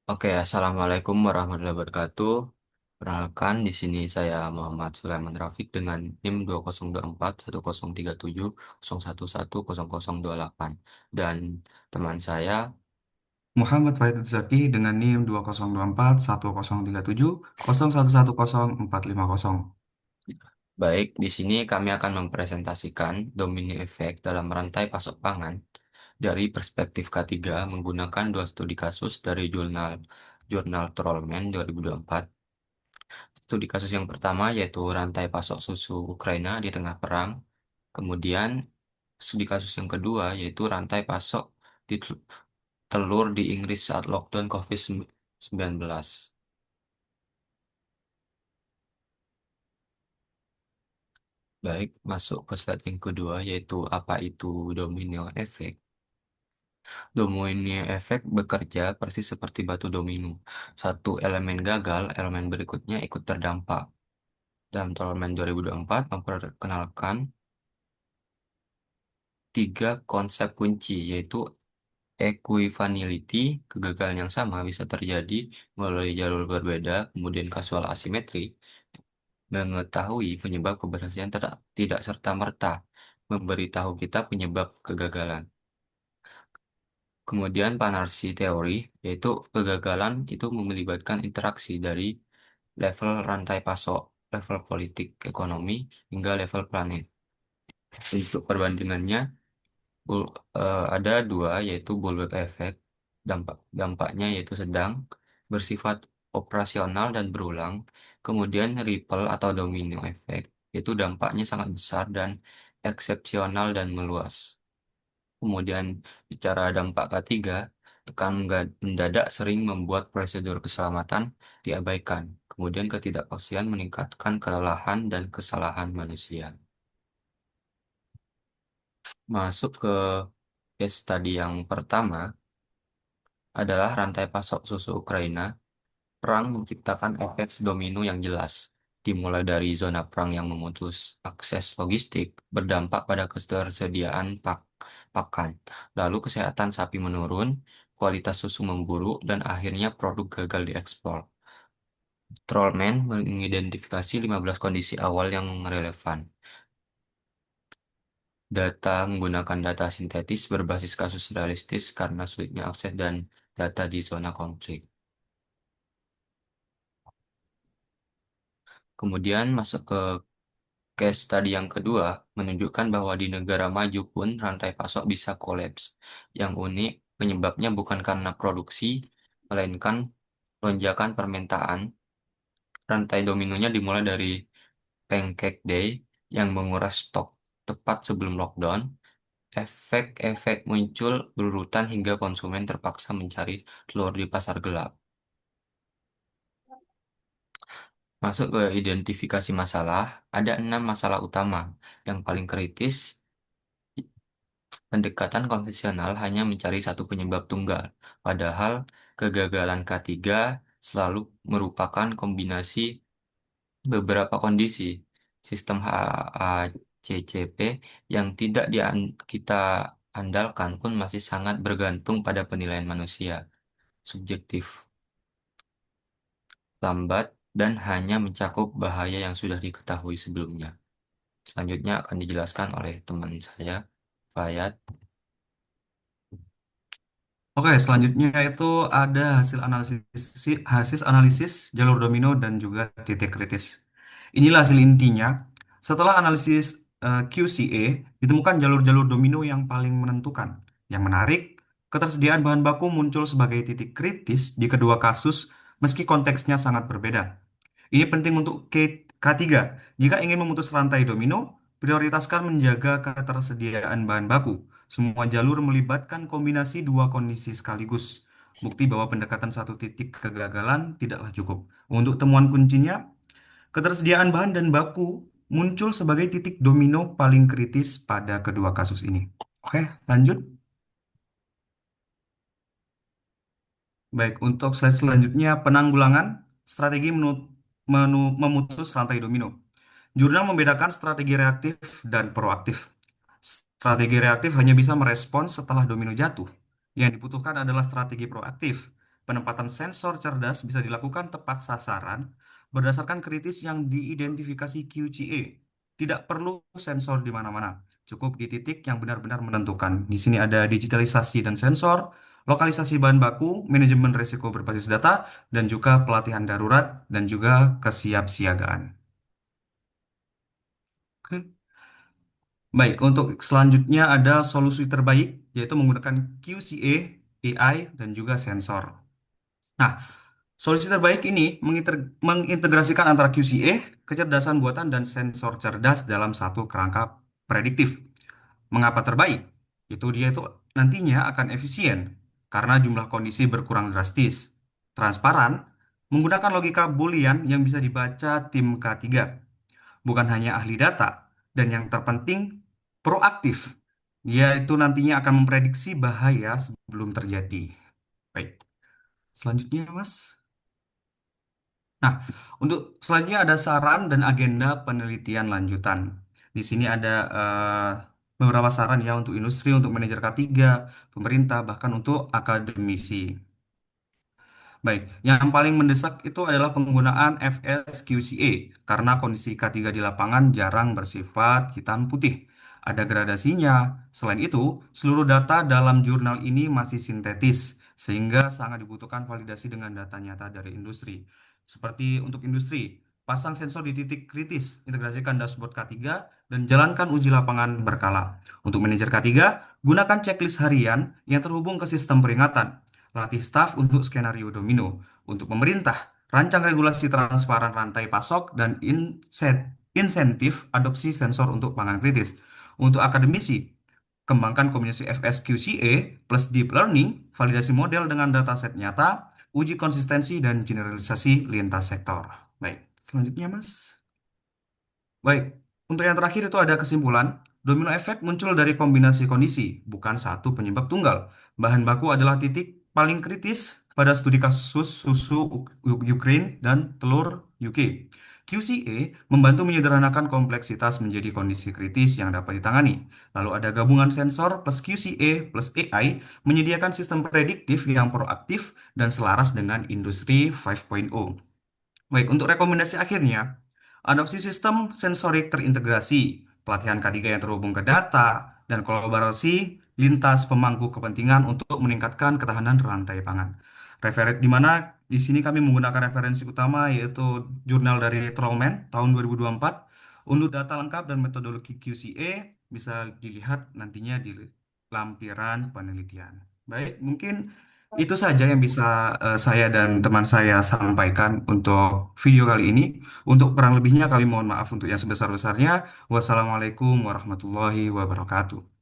Oke, Assalamualaikum warahmatullahi wabarakatuh. Perkenalkan, di sini saya Muhammad Sulaiman Rafiq dengan NIM 2024 1037 01110028 dan teman saya. Muhammad Faizul Zaki dengan NIM 2024 1037 0110 450. Baik, di sini kami akan mempresentasikan domino efek dalam rantai pasok pangan dari perspektif K3 menggunakan dua studi kasus dari jurnal Jurnal Trollman 2024. Studi kasus yang pertama yaitu rantai pasok susu Ukraina di tengah perang. Kemudian studi kasus yang kedua yaitu rantai pasok di telur di Inggris saat lockdown COVID-19. Baik, masuk ke slide yang kedua yaitu apa itu domino effect. Domino effect bekerja persis seperti batu domino. Satu elemen gagal, elemen berikutnya ikut terdampak. Dalam Tolman 2024 memperkenalkan tiga konsep kunci yaitu equivalenti, kegagalan yang sama bisa terjadi melalui jalur berbeda, kemudian kasual asimetri, mengetahui penyebab keberhasilan tidak serta-merta memberitahu kita penyebab kegagalan. Kemudian panarsi teori, yaitu kegagalan itu melibatkan interaksi dari level rantai pasok, level politik ekonomi, hingga level planet. Untuk perbandingannya, ada dua, yaitu Bulwark Effect. Dampaknya yaitu sedang, bersifat operasional dan berulang. Kemudian ripple atau domino effect, itu dampaknya sangat besar dan eksepsional dan meluas. Kemudian bicara dampak ketiga, mendadak sering membuat prosedur keselamatan diabaikan. Kemudian ketidakpastian meningkatkan kelelahan dan kesalahan manusia. Masuk ke case study yang pertama adalah rantai pasok susu Ukraina. Perang menciptakan efek domino yang jelas, dimulai dari zona perang yang memutus akses logistik, berdampak pada ketersediaan pakan, lalu kesehatan sapi menurun, kualitas susu memburuk, dan akhirnya produk gagal diekspor. Trollman mengidentifikasi 15 kondisi awal yang relevan. Data menggunakan data sintetis berbasis kasus realistis karena sulitnya akses dan data di zona konflik. Kemudian masuk ke case study yang kedua menunjukkan bahwa di negara maju pun rantai pasok bisa kolaps. Yang unik, penyebabnya bukan karena produksi, melainkan lonjakan permintaan. Rantai dominonya dimulai dari Pancake Day yang menguras stok tepat sebelum lockdown. Efek-efek muncul berurutan hingga konsumen terpaksa mencari telur di pasar gelap. Masuk ke identifikasi masalah, ada 6 masalah utama. Yang paling kritis, pendekatan konvensional hanya mencari satu penyebab tunggal, padahal kegagalan K3 selalu merupakan kombinasi beberapa kondisi. Sistem HACCP yang tidak kita andalkan pun masih sangat bergantung pada penilaian manusia, subjektif, lambat, dan hanya mencakup bahaya yang sudah diketahui sebelumnya. Selanjutnya akan dijelaskan oleh teman saya, Fayat. Oke, selanjutnya itu ada hasil analisis jalur domino dan juga titik kritis. Inilah hasil intinya. Setelah analisis QCA, ditemukan jalur-jalur domino yang paling menentukan. Yang menarik, ketersediaan bahan baku muncul sebagai titik kritis di kedua kasus meski konteksnya sangat berbeda. Ini penting untuk K3. Jika ingin memutus rantai domino, prioritaskan menjaga ketersediaan bahan baku. Semua jalur melibatkan kombinasi dua kondisi sekaligus. Bukti bahwa pendekatan satu titik kegagalan tidaklah cukup. Untuk temuan kuncinya, ketersediaan bahan dan baku muncul sebagai titik domino paling kritis pada kedua kasus ini. Oke, lanjut. Baik, untuk slide selanjutnya penanggulangan strategi memutus rantai domino. Jurnal membedakan strategi reaktif dan proaktif. Strategi reaktif hanya bisa merespons setelah domino jatuh. Yang dibutuhkan adalah strategi proaktif. penempatan sensor cerdas bisa dilakukan tepat sasaran berdasarkan kritis yang diidentifikasi QCA. Tidak perlu sensor di mana-mana, cukup di titik yang benar-benar menentukan. Di sini ada digitalisasi dan sensor, lokalisasi bahan baku, manajemen risiko berbasis data, dan juga pelatihan darurat dan juga kesiapsiagaan. Oke. Baik, untuk selanjutnya ada solusi terbaik, yaitu menggunakan QCA, AI, dan juga sensor. Nah, solusi terbaik ini mengintegrasikan antara QCA, kecerdasan buatan, dan sensor cerdas dalam satu kerangka prediktif. Mengapa terbaik? Dia itu nantinya akan efisien karena jumlah kondisi berkurang drastis, transparan, menggunakan logika Boolean yang bisa dibaca tim K3, bukan hanya ahli data, dan yang terpenting proaktif. Dia itu nantinya akan memprediksi bahaya sebelum terjadi. Baik, selanjutnya Mas. Nah, untuk selanjutnya ada saran dan agenda penelitian lanjutan. Di sini ada beberapa saran ya untuk industri, untuk manajer K3, pemerintah, bahkan untuk akademisi. Baik, yang paling mendesak itu adalah penggunaan FSQCA karena kondisi K3 di lapangan jarang bersifat hitam putih. Ada gradasinya. Selain itu, seluruh data dalam jurnal ini masih sintetis, sehingga sangat dibutuhkan validasi dengan data nyata dari industri. Seperti untuk industri, pasang sensor di titik kritis, integrasikan dashboard K3, dan jalankan uji lapangan berkala. Untuk manajer K3, gunakan checklist harian yang terhubung ke sistem peringatan. Latih staf untuk skenario domino. Untuk pemerintah, rancang regulasi transparan rantai pasok dan insentif adopsi sensor untuk pangan kritis. Untuk akademisi, kembangkan kombinasi FSQCA plus deep learning, validasi model dengan dataset nyata, uji konsistensi dan generalisasi lintas sektor. Baik, selanjutnya Mas. Baik, untuk yang terakhir itu ada kesimpulan. Domino efek muncul dari kombinasi kondisi, bukan satu penyebab tunggal. Bahan baku adalah titik paling kritis pada studi kasus susu Ukraine dan telur UK. QCA membantu menyederhanakan kompleksitas menjadi kondisi kritis yang dapat ditangani. Lalu ada gabungan sensor plus QCA plus AI menyediakan sistem prediktif yang proaktif dan selaras dengan industri 5.0. Baik, untuk rekomendasi akhirnya, adopsi sistem sensorik terintegrasi, pelatihan K3 yang terhubung ke data, dan kolaborasi lintas pemangku kepentingan untuk meningkatkan ketahanan rantai pangan. Di mana di sini kami menggunakan referensi utama yaitu jurnal dari Trollman tahun 2024. Untuk data lengkap dan metodologi QCA bisa dilihat nantinya di lampiran penelitian. Baik, mungkin itu saja yang bisa saya dan teman saya sampaikan untuk video kali ini. Untuk kurang lebihnya kami mohon maaf untuk yang sebesar-besarnya. Wassalamualaikum warahmatullahi wabarakatuh.